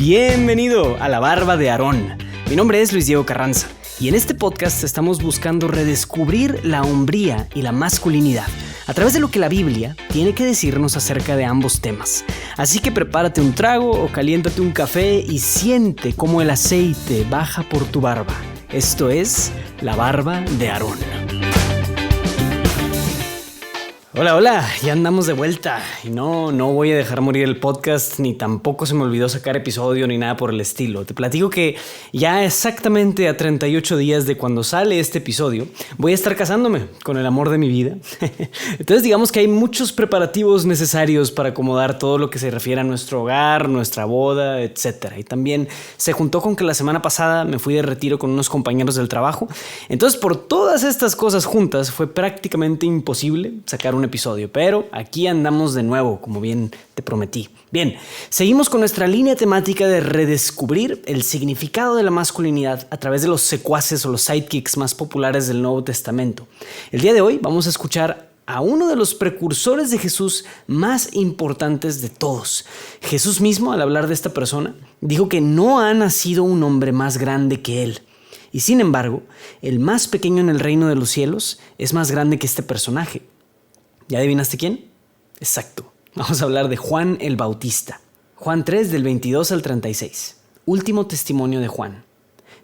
Bienvenido a La Barba de Aarón. Mi nombre es Luis Diego Carranza y en este podcast estamos buscando redescubrir la hombría y la masculinidad a través de lo que la Biblia tiene que decirnos acerca de ambos temas. Así que prepárate un trago o caliéntate un café y siente cómo el aceite baja por tu barba. Esto es La Barba de Aarón. Hola, ya andamos de vuelta y no voy a dejar morir el podcast, ni tampoco se me olvidó sacar episodio ni nada por el estilo. Te platico que ya exactamente a 38 días de cuando sale este episodio voy a estar casándome con el amor de mi vida. Entonces digamos que hay muchos preparativos necesarios para acomodar todo lo que se refiere a nuestro hogar, nuestra boda, etc. Y también se juntó con que la semana pasada me fui de retiro con unos compañeros del trabajo. Entonces por todas estas cosas juntas fue prácticamente imposible sacar un episodio, pero aquí andamos de nuevo, como bien te prometí. Bien, seguimos con nuestra línea temática de redescubrir el significado de la masculinidad a través de los secuaces o los sidekicks más populares del Nuevo Testamento. El día de hoy vamos a escuchar a uno de los precursores de Jesús más importantes de todos. Jesús mismo, al hablar de esta persona, dijo que no ha nacido un hombre más grande que él. Y sin embargo, el más pequeño en el reino de los cielos es más grande que este personaje. ¿Ya adivinaste quién? Exacto. Vamos a hablar de Juan el Bautista. Juan 3 del 22 al 36. Último testimonio de Juan.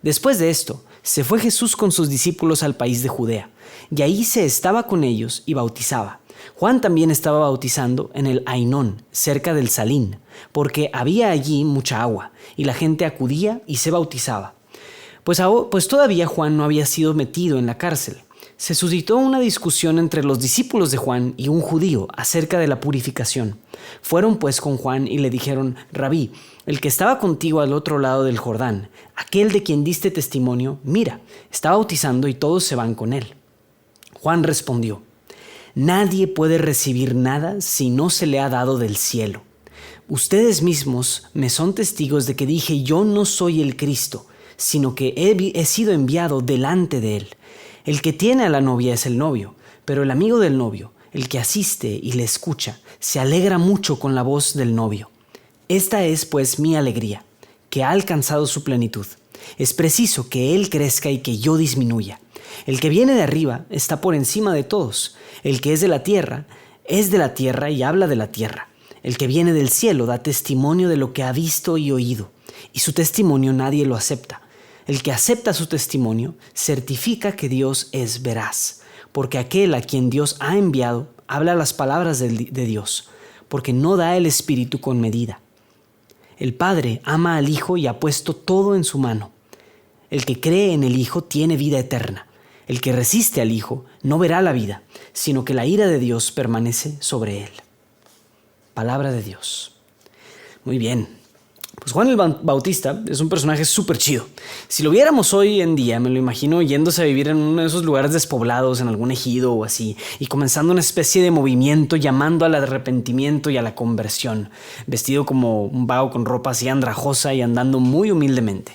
Después de esto, se fue Jesús con sus discípulos al país de Judea, y ahí se estaba con ellos y bautizaba. Juan también estaba bautizando en el Ainón, cerca del Salín, porque había allí mucha agua, y la gente acudía y se bautizaba. Pues todavía Juan no había sido metido en la cárcel. Se suscitó una discusión entre los discípulos de Juan y un judío acerca de la purificación. Fueron pues con Juan y le dijeron: Rabí, el que estaba contigo al otro lado del Jordán, aquel de quien diste testimonio, mira, está bautizando y todos se van con él. Juan respondió: Nadie puede recibir nada si no se le ha dado del cielo. Ustedes mismos me son testigos de que dije: yo no soy el Cristo, sino que he sido enviado delante de él. El que tiene a la novia es el novio, pero el amigo del novio, el que asiste y le escucha, se alegra mucho con la voz del novio. Esta es pues mi alegría, que ha alcanzado su plenitud. Es preciso que él crezca y que yo disminuya. El que viene de arriba está por encima de todos. El que es de la tierra y habla de la tierra. El que viene del cielo da testimonio de lo que ha visto y oído, y su testimonio nadie lo acepta. El que acepta su testimonio certifica que Dios es veraz, porque aquel a quien Dios ha enviado habla las palabras de Dios, porque no da el Espíritu con medida. El Padre ama al Hijo y ha puesto todo en su mano. El que cree en el Hijo tiene vida eterna. El que resiste al Hijo no verá la vida, sino que la ira de Dios permanece sobre él. Palabra de Dios. Muy bien. Pues Juan el Bautista es un personaje súper chido. Si lo viéramos hoy en día, me lo imagino yéndose a vivir en uno de esos lugares despoblados, en algún ejido o así, y comenzando una especie de movimiento llamando al arrepentimiento y a la conversión, vestido como un vago con ropa así andrajosa y andando muy humildemente.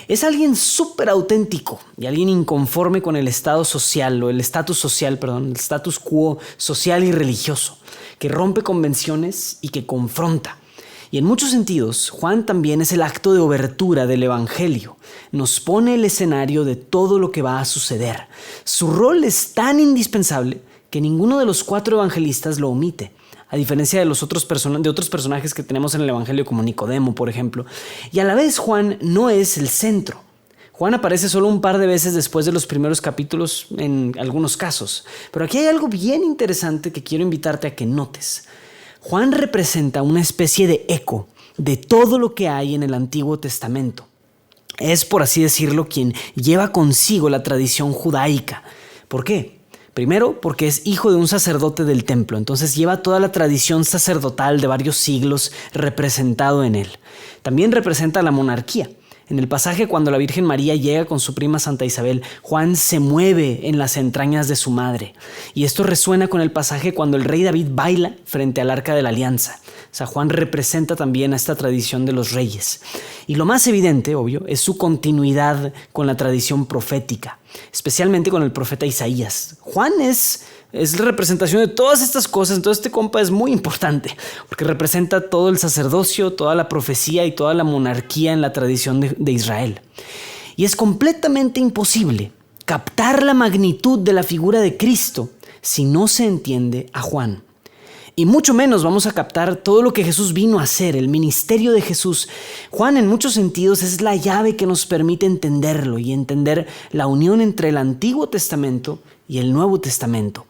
Es alguien súper auténtico y alguien inconforme con el status social, el status quo social y religioso, que rompe convenciones y que confronta. Y en muchos sentidos, Juan también es el acto de obertura del Evangelio. Nos pone el escenario de todo lo que va a suceder. Su rol es tan indispensable que ninguno de los 4 evangelistas lo omite, a diferencia de otros personajes que tenemos en el Evangelio, como Nicodemo, por ejemplo. Y a la vez Juan no es el centro. Juan aparece solo un par de veces después de los primeros capítulos en algunos casos. Pero aquí hay algo bien interesante que quiero invitarte a que notes. Juan representa una especie de eco de todo lo que hay en el Antiguo Testamento. Es, por así decirlo, quien lleva consigo la tradición judaica. ¿Por qué? Primero, porque es hijo de un sacerdote del templo, entonces lleva toda la tradición sacerdotal de varios siglos representado en él. También representa la monarquía. En el pasaje cuando la Virgen María llega con su prima Santa Isabel, Juan se mueve en las entrañas de su madre. Y esto resuena con el pasaje cuando el rey David baila frente al Arca de la Alianza. O sea, Juan representa también a esta tradición de los reyes. Y lo más evidente, obvio, es su continuidad con la tradición profética, especialmente con el profeta Isaías. Juan es es la representación de todas estas cosas. Entonces este compa es muy importante porque representa todo el sacerdocio, toda la profecía y toda la monarquía en la tradición de Israel. Y es completamente imposible captar la magnitud de la figura de Cristo si no se entiende a Juan. Y mucho menos vamos a captar todo lo que Jesús vino a hacer, el ministerio de Jesús. Juan en muchos sentidos es la llave que nos permite entenderlo y entender la unión entre el Antiguo Testamento y el Nuevo Testamento.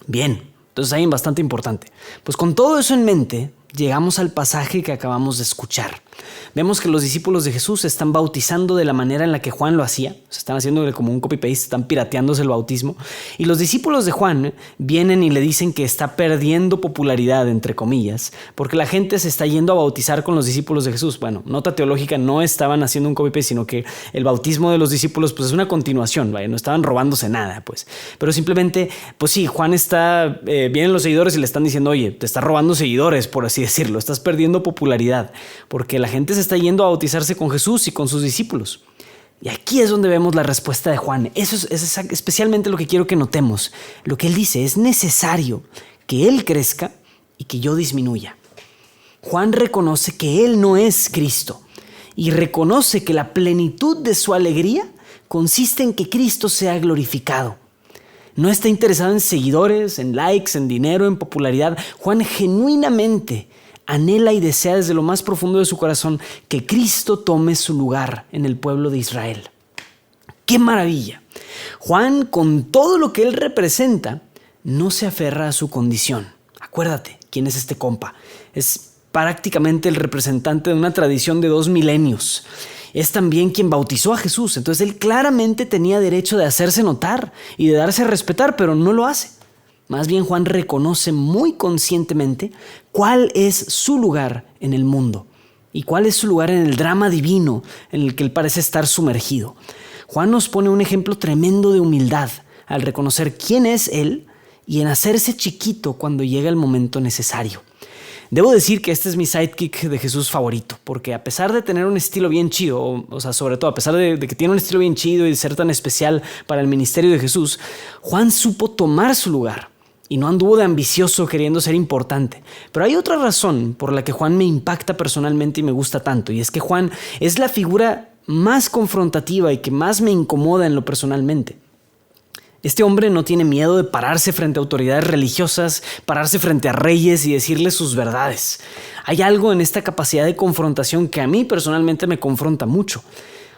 Bien, entonces hay bastante importante. Pues con todo eso en mente, llegamos al pasaje que acabamos de escuchar. Vemos que los discípulos de Jesús se están bautizando de la manera en la que Juan lo hacía. Se están haciendo como un copy-paste, están pirateándose el bautismo. Y los discípulos de Juan vienen y le dicen que está perdiendo popularidad, entre comillas, porque la gente se está yendo a bautizar con los discípulos de Jesús. Bueno, nota teológica, no estaban haciendo un copy-paste, sino que el bautismo de los discípulos pues, es una continuación, ¿vale? No estaban robándose nada, pues. Pero simplemente, pues sí, Juan está, vienen los seguidores y le están diciendo, oye, te estás robando seguidores, por así decirlo, estás perdiendo popularidad, porque la gente se está yendo a bautizarse con Jesús y con sus discípulos. Y aquí es donde vemos la respuesta de Juan. Eso es especialmente lo que quiero que notemos. Lo que él dice, es necesario que él crezca y que yo disminuya. Juan reconoce que él no es Cristo y reconoce que la plenitud de su alegría consiste en que Cristo sea glorificado. No está interesado en seguidores, en likes, en dinero, en popularidad. Juan genuinamente anhela y desea desde lo más profundo de su corazón que Cristo tome su lugar en el pueblo de Israel. ¡Qué maravilla! Juan, con todo lo que él representa, no se aferra a su condición. Acuérdate, ¿quién es este compa? Es prácticamente el representante de una tradición de 2 milenios. Es también quien bautizó a Jesús. Entonces él claramente tenía derecho de hacerse notar y de darse a respetar, pero no lo hace. Más bien Juan reconoce muy conscientemente cuál es su lugar en el mundo y cuál es su lugar en el drama divino en el que él parece estar sumergido. Juan nos pone un ejemplo tremendo de humildad al reconocer quién es él y en hacerse chiquito cuando llega el momento necesario. Debo decir que este es mi sidekick de Jesús favorito, porque a pesar de tener un estilo bien chido, o sea, sobre todo a pesar de que tiene un estilo bien chido y de ser tan especial para el ministerio de Jesús, Juan supo tomar su lugar. Y no anduvo de ambicioso queriendo ser importante. Pero hay otra razón por la que Juan me impacta personalmente y me gusta tanto. Y es que Juan es la figura más confrontativa y que más me incomoda en lo personalmente. Este hombre no tiene miedo de pararse frente a autoridades religiosas, pararse frente a reyes y decirles sus verdades. Hay algo en esta capacidad de confrontación que a mí personalmente me confronta mucho.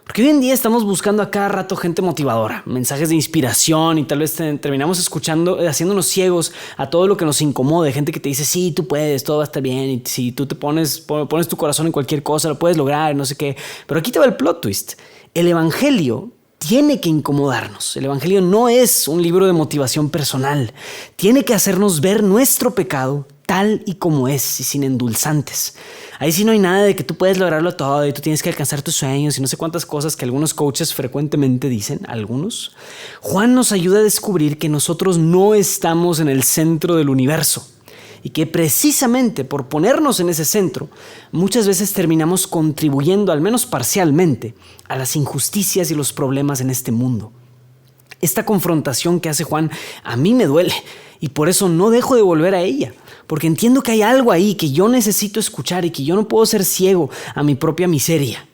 Porque hoy en día estamos buscando a cada rato gente motivadora, mensajes de inspiración y tal vez terminamos escuchando, haciéndonos ciegos a todo lo que nos incomode. Gente que te dice, sí, tú puedes, todo va a estar bien y si tú te pones tu corazón en cualquier cosa, lo puedes lograr, no sé qué. Pero aquí te va el plot twist. El evangelio tiene que incomodarnos. El evangelio no es un libro de motivación personal. Tiene que hacernos ver nuestro pecado tal y como es y sin endulzantes. Ahí sí no hay nada de que tú puedes lograrlo todo y tú tienes que alcanzar tus sueños y no sé cuántas cosas que algunos coaches frecuentemente dicen, algunos. Juan nos ayuda a descubrir que nosotros no estamos en el centro del universo y que precisamente por ponernos en ese centro, muchas veces terminamos contribuyendo, al menos parcialmente, a las injusticias y los problemas en este mundo. Esta confrontación que hace Juan a mí me duele y por eso no dejo de volver a ella. Porque entiendo que hay algo ahí que yo necesito escuchar y que yo no puedo ser ciego a mi propia miseria.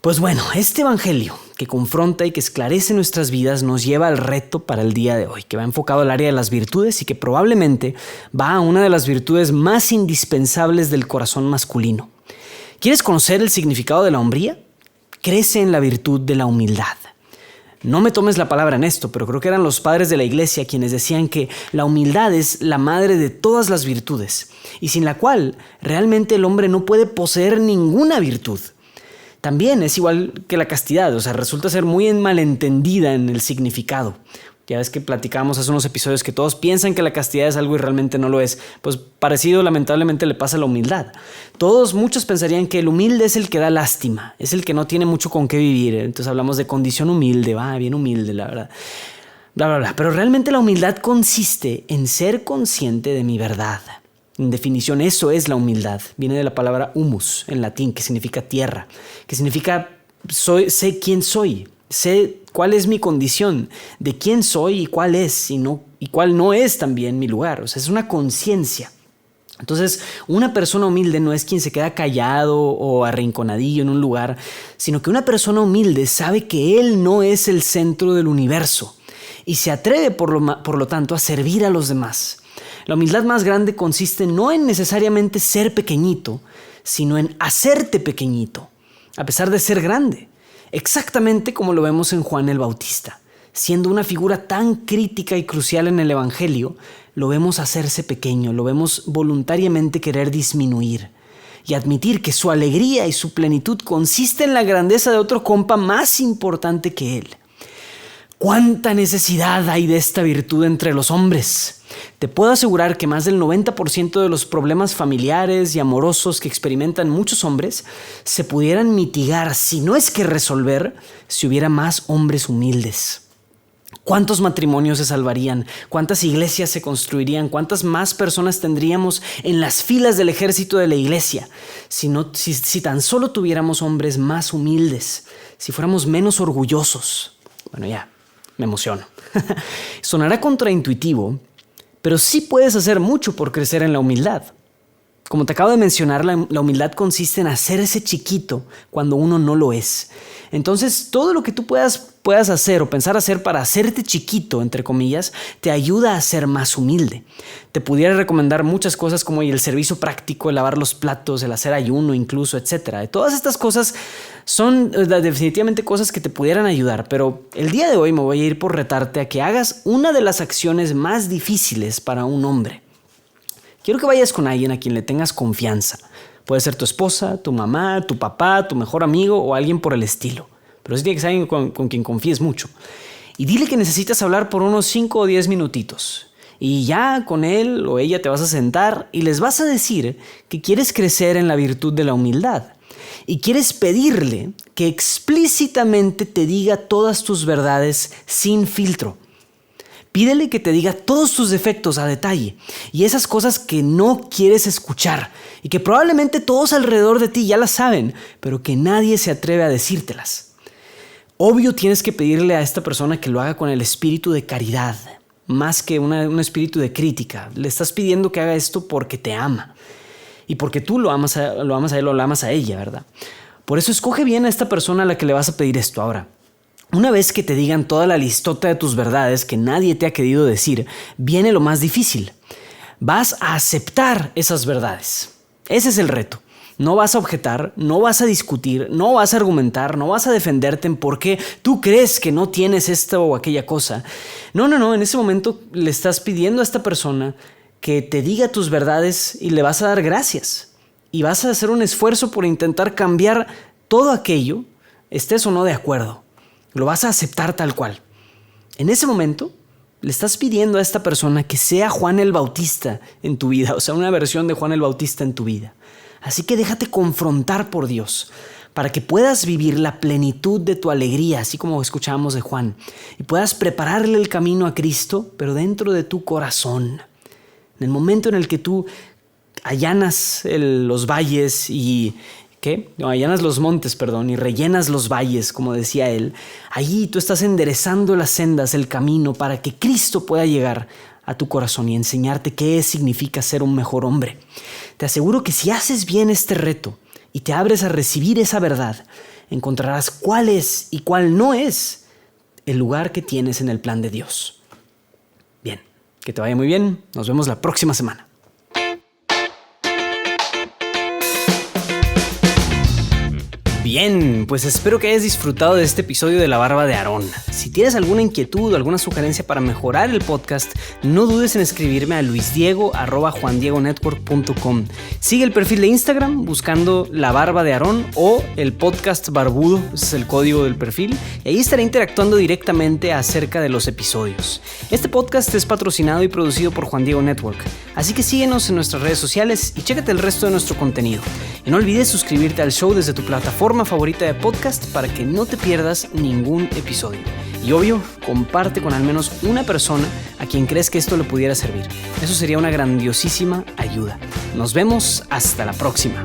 Pues bueno, este evangelio que confronta y que esclarece nuestras vidas nos lleva al reto para el día de hoy, que va enfocado al área de las virtudes y que probablemente va a una de las virtudes más indispensables del corazón masculino. ¿Quieres conocer el significado de la hombría? Crece en la virtud de la humildad. No me tomes la palabra en esto, pero creo que eran los padres de la iglesia quienes decían que la humildad es la madre de todas las virtudes y sin la cual realmente el hombre no puede poseer ninguna virtud. También es igual que la castidad, o sea, resulta ser muy malentendida en el significado. Ya ves que platicábamos hace unos episodios que todos piensan que la castidad es algo y realmente no lo es. Pues parecido lamentablemente le pasa a la humildad. Muchos pensarían que el humilde es el que da lástima, es el que no tiene mucho con qué vivir. Entonces hablamos de condición humilde, bien humilde la verdad. Bla, bla, bla. Pero realmente la humildad consiste en ser consciente de mi verdad. En definición, eso es la humildad. Viene de la palabra humus en latín, que significa tierra, que significa sé quién soy. Sé cuál es mi condición, de quién soy y cuál es y cuál no es también mi lugar. O sea, es una conciencia. Entonces, una persona humilde no es quien se queda callado o arrinconadillo en un lugar, sino que una persona humilde sabe que él no es el centro del universo y se atreve por lo tanto a servir a los demás. La humildad más grande consiste no en necesariamente ser pequeñito, sino en hacerte pequeñito, a pesar de ser grande, exactamente como lo vemos en Juan el Bautista. Siendo una figura tan crítica y crucial en el Evangelio, lo vemos hacerse pequeño, lo vemos voluntariamente querer disminuir y admitir que su alegría y su plenitud consiste en la grandeza de otro compa más importante que él. ¿Cuánta necesidad hay de esta virtud entre los hombres? Te puedo asegurar que más del 90% de los problemas familiares y amorosos que experimentan muchos hombres se pudieran mitigar, si no es que resolver, si hubiera más hombres humildes. ¿Cuántos matrimonios se salvarían? ¿Cuántas iglesias se construirían? ¿Cuántas más personas tendríamos en las filas del ejército de la iglesia? Si tan solo tuviéramos hombres más humildes, si fuéramos menos orgullosos. Bueno, ya, me emociono. Sonará contraintuitivo, pero sí puedes hacer mucho por crecer en la humildad. Como te acabo de mencionar, la humildad consiste en hacerse chiquito cuando uno no lo es. Entonces, todo lo que tú puedas hacer o pensar hacer para hacerte chiquito, entre comillas, te ayuda a ser más humilde. Te pudiera recomendar muchas cosas como el servicio práctico, el lavar los platos, el hacer ayuno incluso, etc. Todas estas cosas son definitivamente cosas que te pudieran ayudar, pero el día de hoy me voy a ir por retarte a que hagas una de las acciones más difíciles para un hombre. Quiero que vayas con alguien a quien le tengas confianza. Puede ser tu esposa, tu mamá, tu papá, tu mejor amigo o alguien por el estilo. Pero sí tiene que ser alguien con quien confíes mucho. Y dile que necesitas hablar por unos 5 o 10 minutitos. Y ya con él o ella te vas a sentar y les vas a decir que quieres crecer en la virtud de la humildad. Y quieres pedirle que explícitamente te diga todas tus verdades sin filtro. Pídele que te diga todos tus defectos a detalle y esas cosas que no quieres escuchar y que probablemente todos alrededor de ti ya las saben, pero que nadie se atreve a decírtelas. Obvio tienes que pedirle a esta persona que lo haga con el espíritu de caridad, más que un espíritu de crítica. Le estás pidiendo que haga esto porque te ama y porque tú lo amas a él o la amas a ella, ¿verdad? Por eso escoge bien a esta persona a la que le vas a pedir esto ahora. Una vez que te digan toda la listota de tus verdades que nadie te ha querido decir, viene lo más difícil. Vas a aceptar esas verdades. Ese es el reto. No vas a objetar, no vas a discutir, no vas a argumentar, no vas a defenderte en por qué tú crees que no tienes esta o aquella cosa. No. En ese momento le estás pidiendo a esta persona que te diga tus verdades y le vas a dar gracias. Y vas a hacer un esfuerzo por intentar cambiar todo aquello, estés o no de acuerdo. Lo vas a aceptar tal cual. En ese momento, le estás pidiendo a esta persona que sea Juan el Bautista en tu vida, o sea, una versión de Juan el Bautista en tu vida. Así que déjate confrontar por Dios para que puedas vivir la plenitud de tu alegría, así como escuchábamos de Juan, y puedas prepararle el camino a Cristo, pero dentro de tu corazón. En el momento en el que tú allanas los valles y... allanas los montes, y rellenas los valles, como decía él. Allí tú estás enderezando las sendas, el camino, para que Cristo pueda llegar a tu corazón y enseñarte qué significa ser un mejor hombre. Te aseguro que si haces bien este reto y te abres a recibir esa verdad, encontrarás cuál es y cuál no es el lugar que tienes en el plan de Dios. Bien, que te vaya muy bien. Nos vemos la próxima semana. Bien, pues espero que hayas disfrutado de este episodio de La Barba de Aarón. Si tienes alguna inquietud o alguna sugerencia para mejorar el podcast, no dudes en escribirme a luisdiego@juandiegonetwork.com. Sigue el perfil de Instagram buscando La Barba de Aarón o el podcast barbudo, ese es el código del perfil, y ahí estaré interactuando directamente acerca de los episodios. Este podcast es patrocinado y producido por Juan Diego Network, así que síguenos en nuestras redes sociales y chécate el resto de nuestro contenido. Y no olvides suscribirte al show desde tu plataforma favorita de podcast para que no te pierdas ningún episodio. Y obvio, comparte con al menos una persona a quien crees que esto le pudiera servir. Eso sería una grandiosísima ayuda. Nos vemos hasta la próxima.